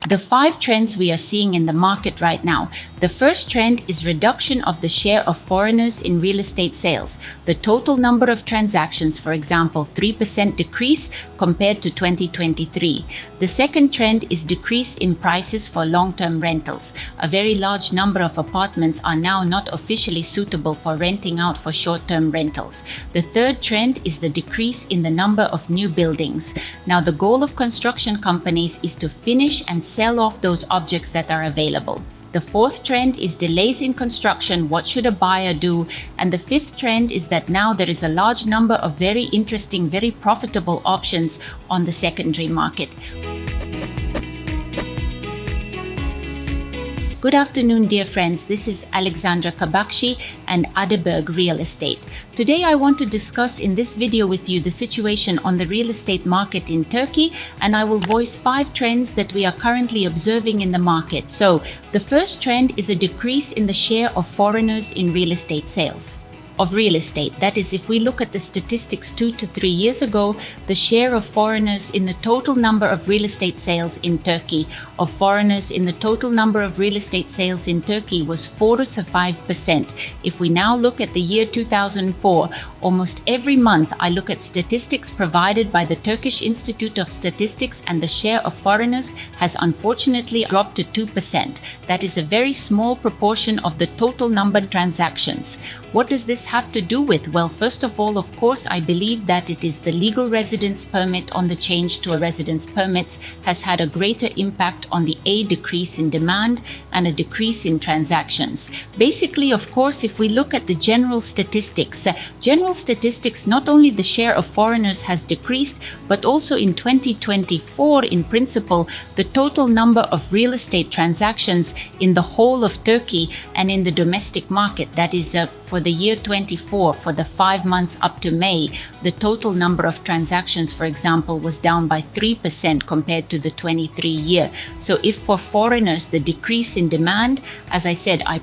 The 5 trends we are seeing in the market right now. The first trend is reduction of the share of foreigners in real estate sales. The total number of transactions, for example, 3% decrease compared to 2023. The second trend is decrease in prices for long-term rentals. A very large number of apartments are now not officially suitable for renting out for short-term rentals. The third trend is the decrease in the number of new buildings. Now, the goal of construction companies is to finish and sell off those objects that are available. The fourth trend is delays in construction. What should a buyer do? And the fifth trend is that now there is a large number of very interesting, very profitable options on the secondary market. Good afternoon, dear friends. This is Alexandra Kabakshi and Adeberg Real Estate. Today I want to discuss in this video with you the situation on the real estate market in Turkey, and I will voice 5 trends that we are currently observing in the market. So, the first trend is a decrease in the share of foreigners in real estate sales. Of real estate. That is, if we look at the statistics 2 to 3 years ago, the share of foreigners in the total number of real estate sales in Turkey, of foreigners in the total number of real estate sales in Turkey was 4 to 5%. If we now look at the year 2004, almost every month I look at statistics provided by the Turkish Institute of Statistics, and the share of foreigners has unfortunately dropped to 2%. That is a very small proportion of the total number of transactions. What does this have to do with? Well, first of all, of course, I believe that it is the legal residence permit on the change to a residence permits has had a greater impact on the decrease in demand and a decrease in transactions. Basically, of course, if we look at the general statistics, not only the share of foreigners has decreased, but also in 2024, in principle, the total number of real estate transactions in the whole of Turkey and in the domestic market, that is for the year 24, for the 5 months up to May, the total number of transactions, for example, was down by 3% compared to the 23 year. So if for foreigners, the decrease in demand, as I said, I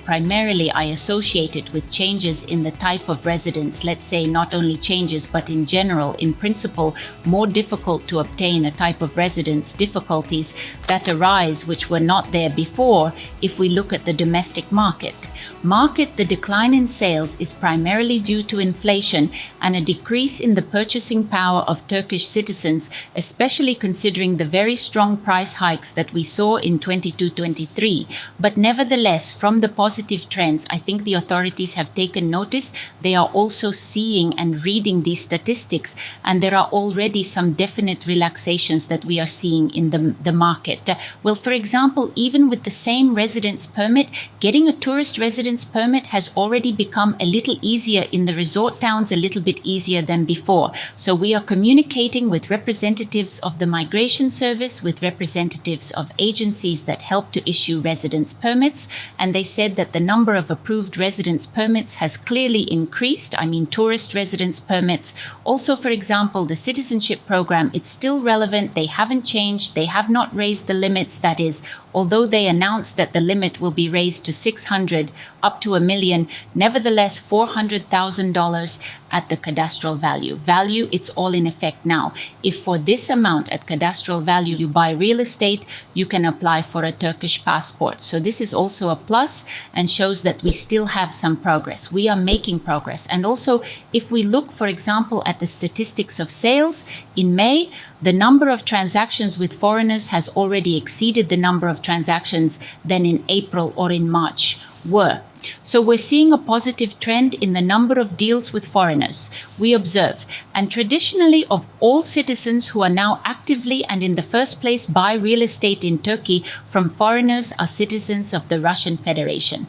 associate it with changes in the type of residence. Let's say not only changes, but in general, in principle, more difficult to obtain a type of residence, difficulties that arise which were not there before if we look at the domestic market. The decline in sales is primarily due to inflation and a decrease in the purchasing power of Turkish citizens, especially considering the very strong price hikes that we saw in 22-23. But nevertheless, from the positive trends, I think the authorities have taken notice. They are also seeing and reading these statistics, and there are already some definite relaxations that we are seeing in the market. Well, for example, even with the same residence permit, getting a tourist residence permit has already become a little easier in the resort towns, a little bit easier than before. So we are communicating with representatives of the migration service, with representatives of agencies that help to issue residence permits, and they said that the number of approved residence permits has clearly increased. I mean, tourist residence permits. Also, for example, the citizenship program, it's still relevant. They haven't changed. They have not raised the limits. That is, although they announced that the limit will be raised to 600 up to $1 million, nevertheless, $400,000 at the cadastral value. It's all in effect now. If for this amount at cadastral value you buy real estate, you can apply for a Turkish passport. So this is also a plus and shows that we still have some progress. We are making progress. And also, if we look, for example, at the statistics of sales, in May, the number of transactions with foreigners has already exceeded the number of transactions than in April or in March were. So we're seeing a positive trend in the number of deals with foreigners, we observe. And traditionally, of all citizens who are now actively and in the first place buy real estate in Turkey from foreigners are citizens of the Russian Federation.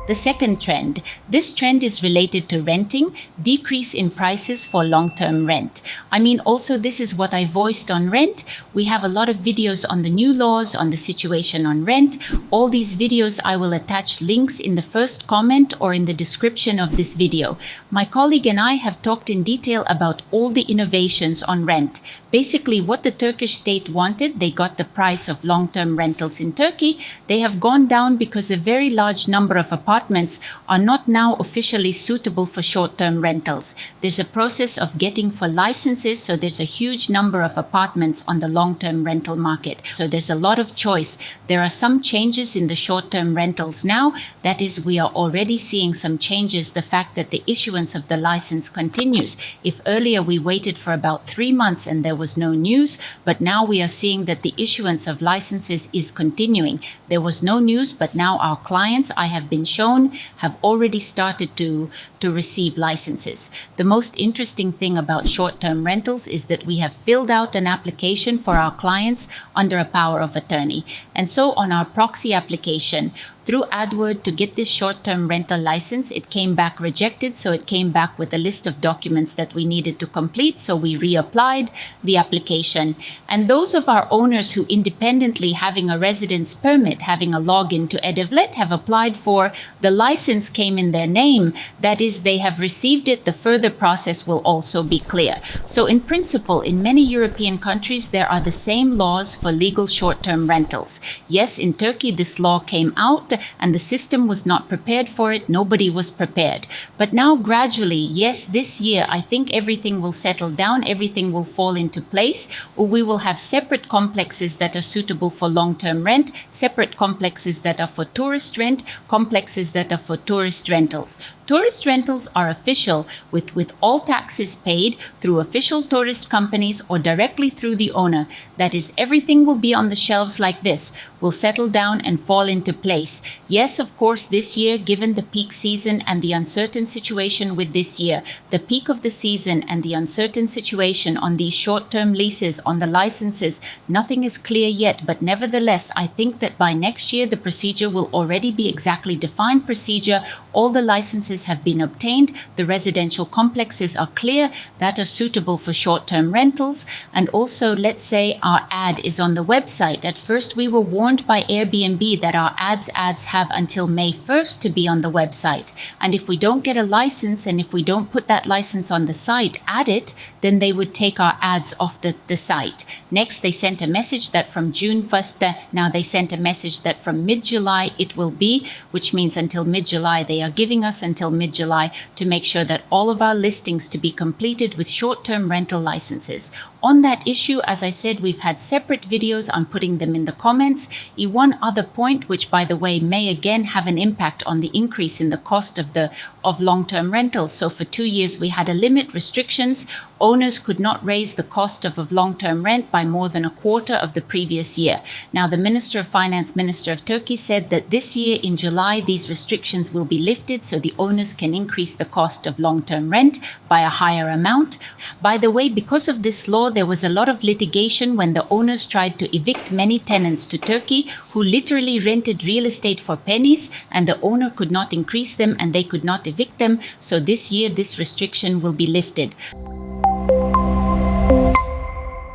The second trend. This trend is related to renting, decrease in prices for long-term rent. I mean, also this is what I voiced on rent. We have a lot of videos on the new laws, on the situation on rent. All these videos, I will attach links in the first comment or in the description of this video. My colleague and I have talked in detail about all the innovations on rent. Basically, what the Turkish state wanted, they got the price of long-term rentals in Turkey. They have gone down because a very large number of apartments apartments are not now officially suitable for short-term rentals. There's a process of getting for licenses, so there's a huge number of apartments on the long-term rental market. So there's a lot of choice. There are some changes in the short-term rentals now. That is, we are already seeing some changes. The fact that the issuance of the license continues. If earlier we waited for about 3 months and there was no news, but now we are seeing that the issuance of licenses is continuing. There was no news, but now our clients, I have been shown, have already started to receive licenses. The most interesting thing about short-term rentals is that we have filled out an application for our clients under a power of attorney. And so on our proxy application, through AdWord to get this short-term rental license, it came back rejected. So it came back with a list of documents that we needed to complete. So we reapplied the application. And those of our owners who independently having a residence permit, having a login to Edevlet, have applied for the license came in their name. That is, they have received it. The further process will also be clear. So in principle, in many European countries, there are the same laws for legal short-term rentals. Yes, in Turkey, this law came out and the system was not prepared for it. Nobody was prepared. But now gradually, yes, this year, I think everything will settle down. Everything will fall into place. Or we will have separate complexes that are suitable for long-term rent, separate complexes that are for tourist rent, complexes that are for tourist rentals. Tourist rentals are official with all taxes paid through official tourist companies or directly through the owner. That is, everything will be on the shelves like this, will settle down and fall into place. Yes, of course, this year, given the peak season and the uncertain situation with this year, the peak of the season and the uncertain situation on these short-term leases, on the licenses, nothing is clear yet. But nevertheless, I think that by next year, the procedure will already be exactly defined procedure. All the licenses have been obtained. The residential complexes are clear that are suitable for short-term rentals. And also, let's say our ad is on the website. At first, we were warned by Airbnb that our ads have until May 1st to be on the website. And if we don't get a license and if we don't put that license on the site, add it, then they would take our ads off the site. Next, they sent a message that from June 1st, now they sent a message that from mid-July it will be, which means until mid-July. They are giving us until mid-July to make sure that all of our listings to be completed with short-term rental licenses. On that issue, as I said, we've had separate videos. I'm putting them in the comments. One other point, which by the way may again have an impact on the increase in the cost of long-term rentals. So for 2 years we had a limit, restrictions. Owners could not raise the cost of long-term rent by more than a quarter of the previous year. Now the Minister of Finance, Minister of Turkey, said that this year in July these restrictions will be lifted so the owners can increase the cost of long-term rent by a higher amount. By the way, because of this law, there was a lot of litigation when the owners tried to evict many tenants to Turkey who literally rented real estate for pennies, and the owner could not increase them and they could not evict them. So this year, this restriction will be lifted.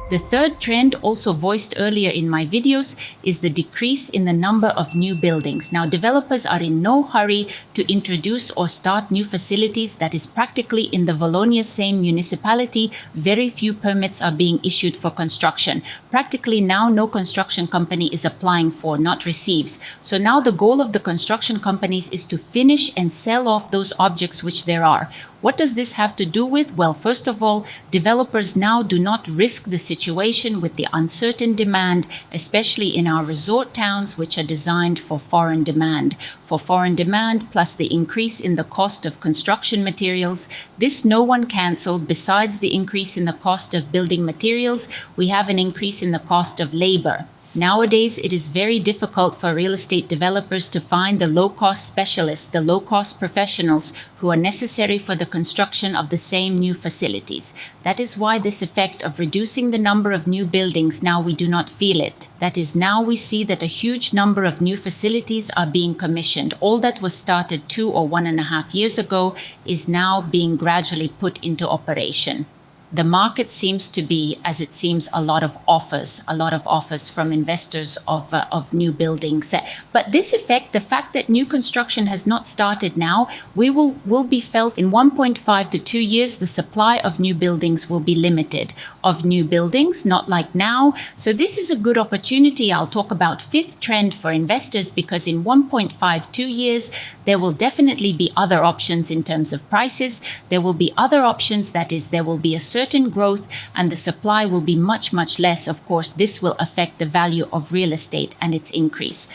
The third trend, also voiced earlier in my videos, is the decrease in the number of new buildings. Now, developers are in no hurry to introduce or start new facilities. That is practically in the Wallonia same municipality. Very few permits are being issued for construction. Practically now, no construction company is applying for, not receives. So now the goal of the construction companies is to finish and sell off those objects which there are. What does this have to do with? Well, first of all, developers now do not risk the situation with the uncertain demand, especially in our resort towns, which are designed for foreign demand. For foreign demand, plus the increase in the cost of construction materials, this no one cancelled. Besides the increase in the cost of building materials, we have an increase in the cost of labor. Nowadays, it is very difficult for real estate developers to find the low-cost specialists, the low-cost professionals who are necessary for the construction of the same new facilities. That is why this effect of reducing the number of new buildings, now we do not feel it. That is, now we see that a huge number of new facilities are being commissioned. All that was started 2 or 1.5 years ago is now being gradually put into operation. the market seems to be, as it seems, a lot of offers from investors of new buildings. But this effect, the fact that new construction has not started now, will be felt in 1.5 to 2 years. The supply of new buildings will be limited, of new buildings, not like now. So this is a good opportunity. I'll talk about fifth trend for investors, because in 1.5, 2 years, there will definitely be other options in terms of prices. There will be other options, that is, there will be a certain growth and the supply will be much, much less. Of course, this will affect the value of real estate and its increase.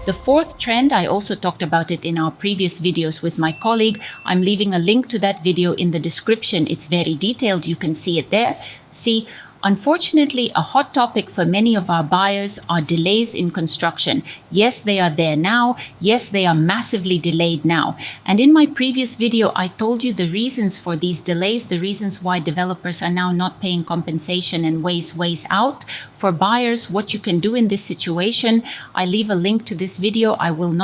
The fourth trend, I also talked about it in our previous videos with my colleague. I'm leaving a link to that video in the description. It's very detailed. You can see it there. See, unfortunately, a hot topic for many of our buyers are delays in construction. Yes, they are there now. Yes, they are massively delayed now. And in my previous video, I told you the reasons for these delays, the reasons why developers are now not paying compensation and ways out. For buyers, what you can do in this situation, I leave a link to this video. I'm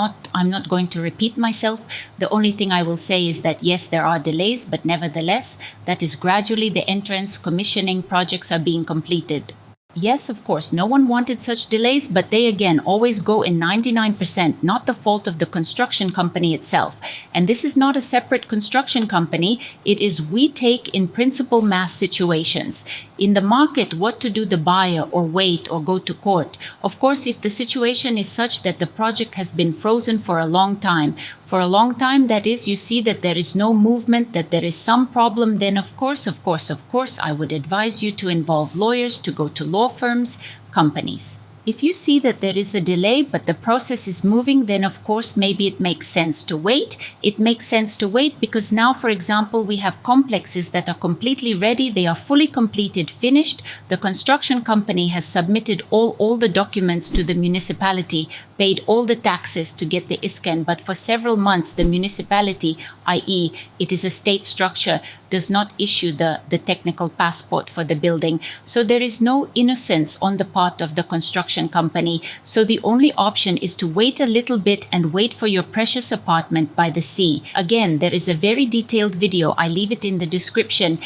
not going to repeat myself. The only thing I will say is that yes, there are delays, but nevertheless, that is gradually the entrance, commissioning projects are being completed. Yes, of course, no one wanted such delays, but they again always go in 99%, not the fault of the construction company itself. And this is not a separate construction company. It is we take in principle mass situations. In the market, what to do the buyer, or wait, or go to court? Of course, if the situation is such that the project has been frozen for a long time, that is, you see that there is no movement, that there is some problem, then of course, I would advise you to involve lawyers, to go to law firms, companies. If you see that there is a delay, but the process is moving, then of course, maybe it makes sense to wait. It makes sense to wait because now, for example, we have complexes that are completely ready. They are fully completed, finished. The construction company has submitted all the documents to the municipality, paid all the taxes to get the ISKEN. But for several months, the municipality, i.e., it is a state structure, does not issue the technical passport for the building. So there is no innocence on the part of the construction company. So the only option is to wait a little bit and wait for your precious apartment by the sea. Again, there is a very detailed video. I leave it in the description.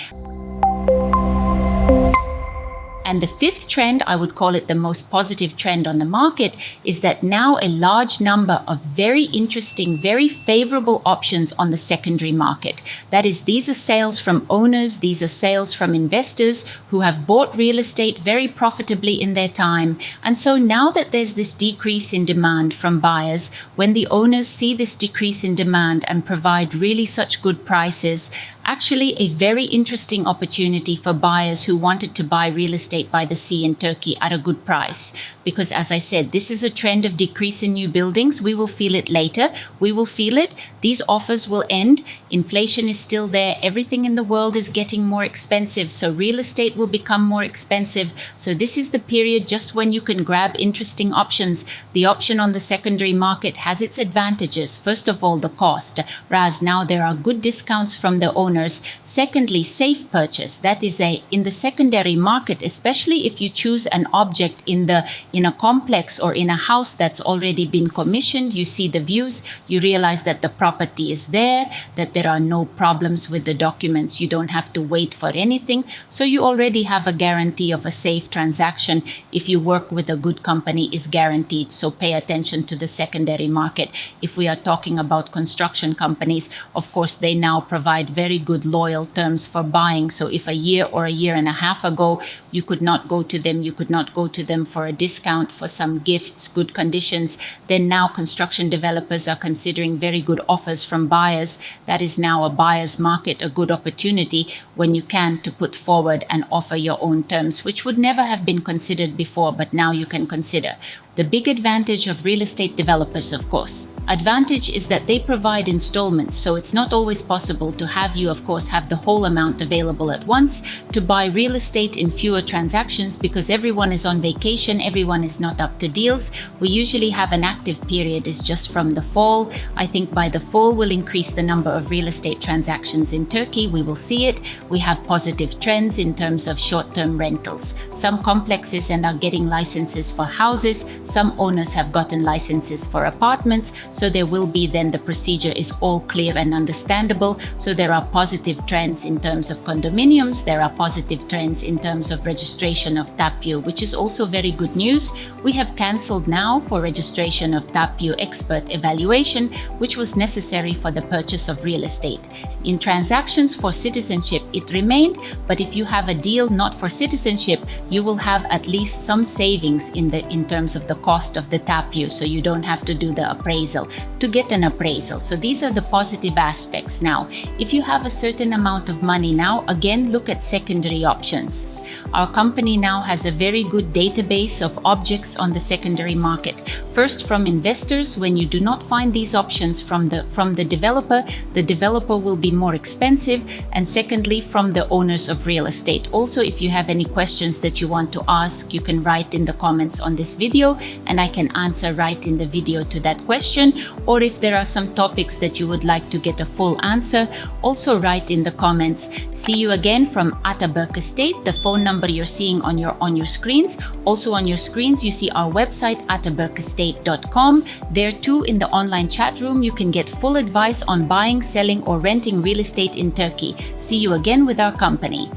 And the fifth trend, I would call it the most positive trend on the market, is that now a large number of very interesting, very favorable options on the secondary market. That is, these are sales from owners, these are sales from investors who have bought real estate very profitably in their time. And so now that there's this decrease in demand from buyers, when the owners see this decrease in demand and provide really such good prices, actually a very interesting opportunity for buyers who wanted to buy real estate by the sea in Turkey at a good price. Because as I said, this is a trend of decrease in new buildings. We will feel it later. We will feel it. These offers will end. Inflation is still there. Everything in the world is getting more expensive. So real estate will become more expensive. So this is the period just when you can grab interesting options. The option on the secondary market has its advantages. First of all, the cost. Whereas now there are good discounts from the owners. Secondly, safe purchase. That is in the secondary market, especially if you choose an object in a complex or in a house that's already been commissioned, you see the views, you realize that the property is there, that there are no problems with the documents, you don't have to wait for anything. So you already have a guarantee of a safe transaction. If you work with a good company, is guaranteed. So pay attention to the secondary market. If we are talking about construction companies, of course, they now provide very good loyal terms for buying. So if a year or a year and a half ago, you could not go to them for a discount, for some gifts, good conditions, then now construction developers are considering very good offers from buyers. That is now a buyer's market, a good opportunity when you can to put forward and offer your own terms, which would never have been considered before, but now you can consider. The big advantage of real estate developers, of course. Advantage is that they provide installments, so it's not always possible to have the whole amount available at once, to buy real estate in fewer transactions because everyone is on vacation, everyone is not up to deals. We usually have an active period is just from the fall. I think by the fall we'll increase the number of real estate transactions in Turkey. We will see it. We have positive trends in terms of short-term rentals. Some complexes and are getting licenses for houses. Some owners have gotten licenses for apartments, so there will be then the procedure is all clear and understandable. So there are positive trends in terms of condominiums, there are positive trends in terms of registration of TAPU, which is also very good news. We have cancelled now for registration of TAPU expert evaluation, which was necessary for the purchase of real estate. In transactions for citizenship, it remained, but if you have a deal not for citizenship, you will have at least some savings in terms of the cost of the TAPU, so you don't have to do the appraisal to get an appraisal. So these are the positive aspects. Now, if you have a certain amount of money now, again, look at secondary options. Our company now has a very good database of objects on the secondary market. First, from investors. When you do not find these options from the developer will be more expensive. And secondly, from the owners of real estate. Also, if you have any questions that you want to ask, you can write in the comments on this video and I can answer right in the video to that question. Or if there are some topics that you would like to get a full answer, also write in the comments. See you again from Ataberg Estate. The phone number you're seeing on your screens. Also on your screens, you see our website, atabergestate.com. There too, in the online chat room, you can get full advice on buying, selling, or renting real estate in Turkey. See you again with our company.